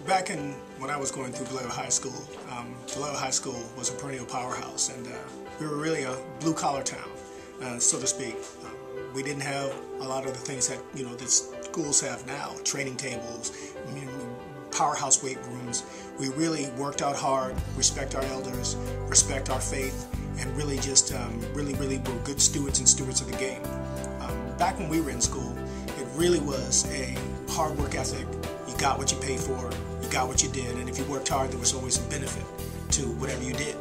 Back when I was going through Vallejo High School, Vallejo High School was a perennial powerhouse, and we were really a blue-collar town, so to speak. We didn't have a lot of the things that that schools have now: training tables, powerhouse weight rooms. We really worked out hard, respect our elders, respect our faith, and really just really were good stewards and stewards of the game. Back when we were in school, it really was a hard work ethic. You got what you paid for, you got what you did, and if you worked hard, there was always a benefit to whatever you did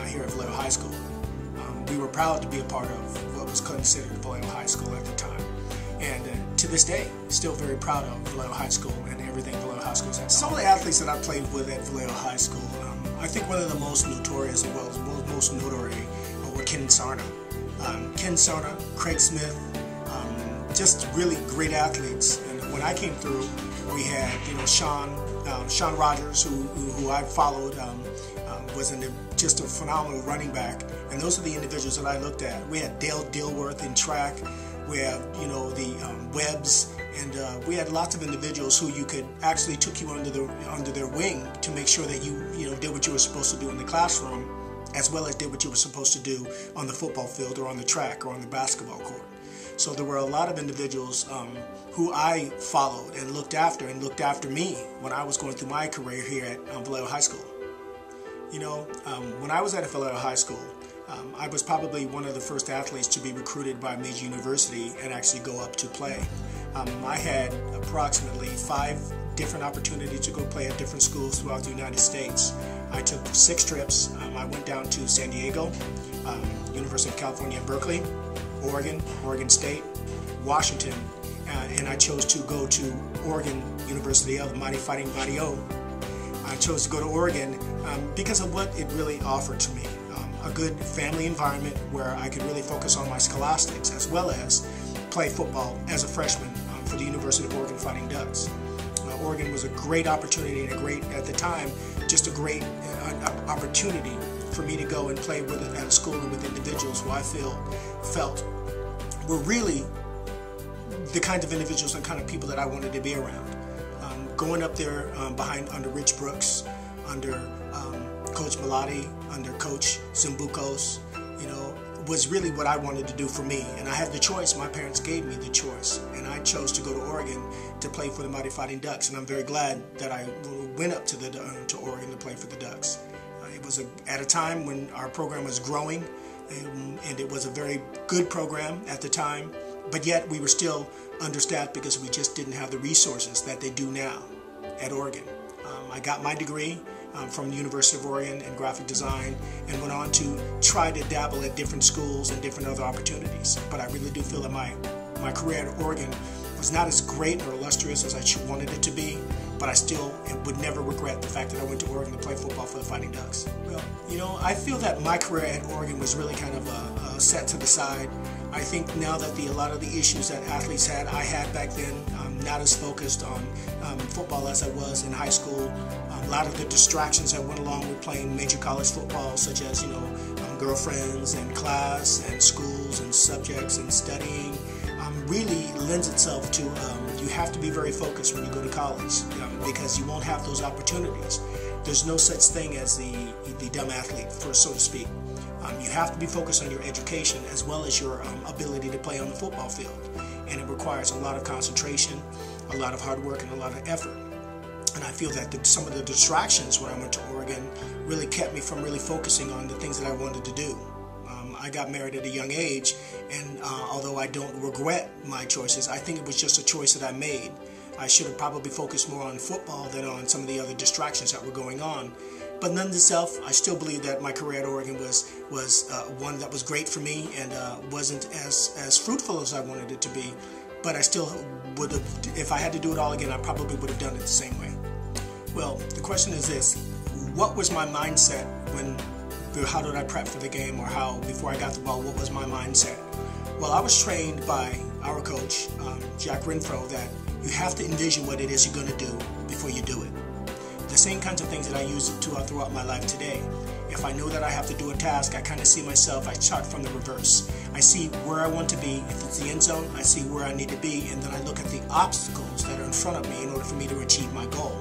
here at Vallejo High School. We were proud to be a part of what was considered Vallejo High School at the time, and to this day, still very proud of Vallejo High School and everything Vallejo High School has. Some of the athletes that I played with at Vallejo High School, I think one of the most notorious, as well as most notorious, were Ken Sarna, Craig Smith, just really great athletes. And when I came through, we had Sean Rogers, who I followed, was just a phenomenal running back, and those are the individuals that I looked at. We had Dale Dilworth in track. We have the Webbs, and we had lots of individuals who you could actually took you under their wing to make sure that you did what you were supposed to do in the classroom, as well as did what you were supposed to do on the football field or on the track or on the basketball court. So there were a lot of individuals who I followed and looked after me when I was going through my career here at Vallejo High School. When I was at Vallejo High School, I was probably one of the first athletes to be recruited by a major university and actually go up to play. I had approximately 5 different opportunities to go play at different schools throughout the United States. I took 6 trips. I went down to San Diego, University of California at Berkeley, Oregon State, Washington, and I chose to go to Oregon University of the Mighty Fighting Vallejo. I chose to go to Oregon because of what it really offered to me. A good family environment where I could really focus on my scholastics as well as play football as a freshman for the University of Oregon Fighting Ducks. Oregon was a great opportunity and at the time, just a great opportunity for me to go and play at a school and with individuals who I felt were really the kind of individuals and kind of people that I wanted to be around. Going up there under Rich Brooks, under Coach Malati, under Coach Zimbucos, was really what I wanted to do for me. And I had the choice. My parents gave me the choice, and I chose to go to Oregon to play for the Mighty Fighting Ducks. And I'm very glad that I went up to Oregon to play for the Ducks. It was at a time when our program was growing, and it was a very good program at the time, but yet we were still understaffed because we just didn't have the resources that they do now at Oregon. I got my degree from the University of Oregon in graphic design and went on to try to dabble at different schools and different other opportunities. But I really do feel that my career at Oregon was not as great or illustrious as I wanted it to be, but I still would never regret the fact that I went to Oregon to play football for the Fighting Ducks. Well, I feel that my career at Oregon was really kind of set to the side. I think now that a lot of the issues that athletes had, I had back then, not as focused on football as I was in high school. A lot of the distractions that went along with playing major college football, such as girlfriends and class and schools and subjects and studying, really lends itself to you have to be very focused when you go to college because you won't have those opportunities. There's no such thing as the dumb athlete, so to speak. You have to be focused on your education as well as your ability to play on the football field. And it requires a lot of concentration, a lot of hard work, and a lot of effort. And I feel that some of the distractions when I went to Oregon really kept me from really focusing on the things that I wanted to do. I got married at a young age, and although I don't regret my choices, I think it was just a choice that I made. I should have probably focused more on football than on some of the other distractions that were going on. But nonetheless, I still believe that my career at Oregon was one that was great for me and wasn't as fruitful as I wanted it to be. But I still would have, if I had to do it all again, I probably would have done it the same way. Well, the question is this: what was my mindset how did I prep for the game, or before I got the ball, what was my mindset? Well, I was trained by our coach, Jack Renfro, that you have to envision what it is you're going to do before you do it. The same kinds of things that I use throughout my life today. If I know that I have to do a task, I kind of see myself, I start from the reverse. I see where I want to be. If it's the end zone, I see where I need to be, and then I look at the obstacles that are in front of me in order for me to achieve my goal.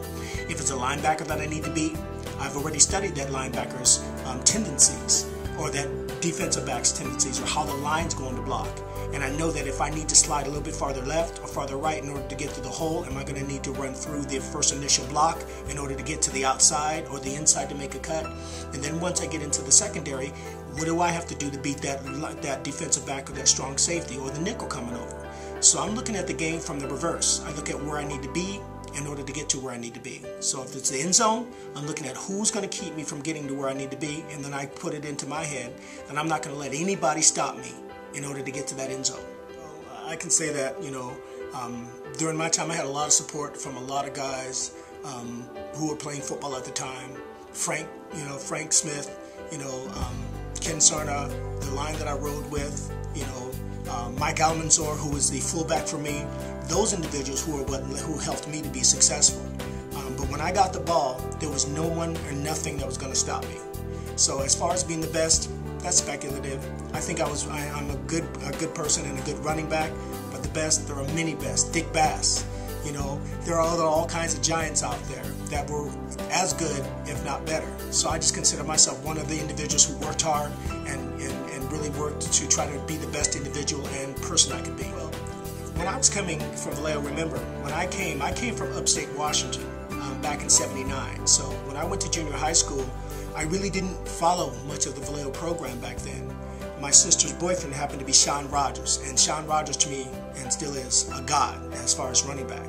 If it's a linebacker that I need to beat, I've already studied that linebacker's tendencies, or that defensive back's tendencies, or how the line's going to block. And I know that if I need to slide a little bit farther left or farther right in order to get through the hole, am I going to need to run through the first initial block in order to get to the outside or the inside to make a cut? And then once I get into the secondary, what do I have to do to beat that defensive back or that strong safety or the nickel coming over? So I'm looking at the game from the reverse. I look at where I need to be in order to get to where I need to be. So if it's the end zone, I'm looking at who's going to keep me from getting to where I need to be, and then I put it into my head, and I'm not going to let anybody stop me in order to get to that end zone. I can say that, during my time I had a lot of support from a lot of guys who were playing football at the time. Frank Smith, Ken Sarna, the line that I rode with, Mike Almanzor, who was the fullback for me. Those individuals who helped me to be successful. But when I got the ball, there was no one or nothing that was going to stop me. So as far as being the best, that's speculative. I think I'm a good person and a good running back, but the best, there are many best. Dick Bass, there are all kinds of giants out there that were as good, if not better. So I just consider myself one of the individuals who worked hard and really worked to try to be the best individual and person I could be. Well, when I was coming from Vallejo, remember, when I came from upstate Washington back in '79. So when I went to junior high school, I really didn't follow much of the Vallejo program back then. My sister's boyfriend happened to be Sean Rogers, and Sean Rogers to me, and still is, a god as far as running back.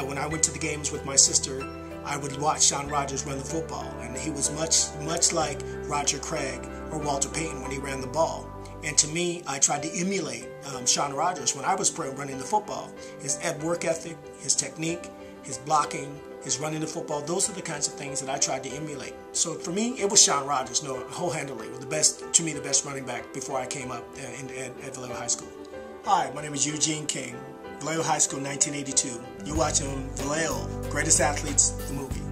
When I went to the games with my sister, I would watch Sean Rogers run the football, and he was much like Roger Craig or Walter Payton when he ran the ball. And to me, I tried to emulate Sean Rogers when I was running the football. His work ethic, his technique, his blocking, his running the football, those are the kinds of things that I tried to emulate. So for me, it was Sean Rogers, wholehandedly, the best running back before I came up at Vallejo High School. Hi, my name is Eugene King, Vallejo High School, 1982. You're watching Vallejo, Greatest Athletes, the movie.